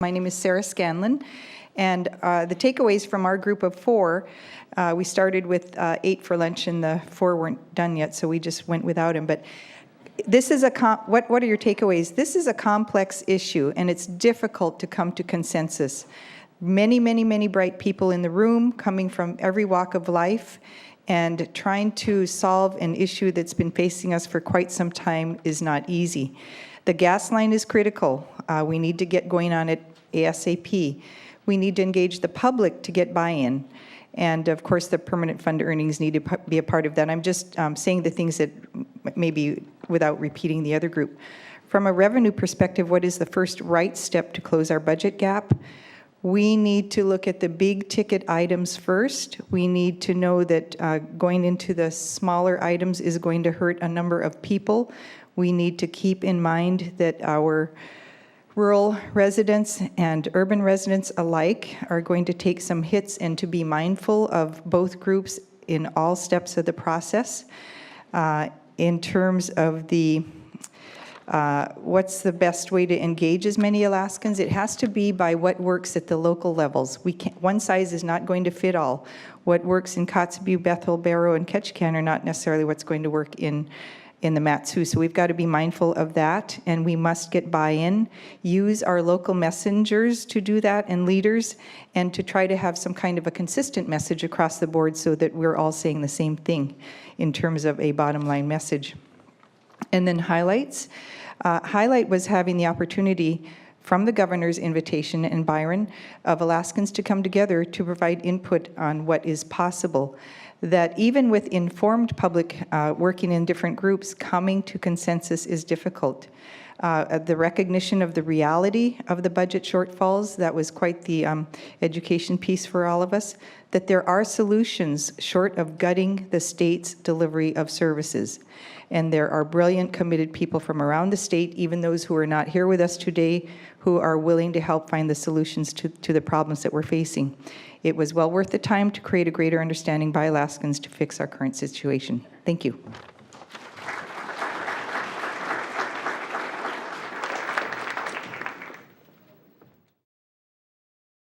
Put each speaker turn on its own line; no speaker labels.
My name is Sarah Scanlan, and the takeaways from our group of 4, we started with 8 for lunch and the 4 weren't done yet, so we just went without them. But this is what are your takeaways? This is a complex issue, and it's difficult to come to consensus. Many bright people in the room, coming from every walk of life, and trying to solve an issue that's been facing us for quite some time is not easy. The gas line is critical. We need to get going on it ASAP. We need to engage the public to get buy-in. And of course, the permanent fund earnings need to be a part of that. I'm just saying the things that maybe without repeating the other group. From a revenue perspective, what is the first right step to close our budget gap? We need to look at the big ticket items first. We need to know that going into the smaller items is going to hurt a number of people. We need to keep in mind that our rural residents and urban residents alike are going to take some hits, and to be mindful of both groups in all steps of the process. In terms of the what's the best way to engage as many Alaskans? It has to be by what works at the local levels. One size is not going to fit all. What works in Kotzebue, Bethel, Barrow, and Ketchikan are not necessarily what's going to work in the Mat-Su. So we've got to be mindful of that, and we must get buy-in, use our local messengers to do that, and leaders, and to try to have some kind of a consistent message across the board so that we're all saying the same thing in terms of a bottom line message. And then highlights. Highlight was having the opportunity from the governor's invitation in Byron of Alaskans to come together to provide input on what is possible. That even with informed public working in different groups, coming to consensus is difficult. The recognition of the reality of the budget shortfalls, that was quite the education piece for all of us, that there are solutions short of gutting the state's delivery of services. And there are brilliant, committed people from around the state, even those who are not here with us today, who are willing to help find the solutions to the problems that we're facing. It was well worth the time to create a greater understanding by Alaskans to fix our current situation. Thank you.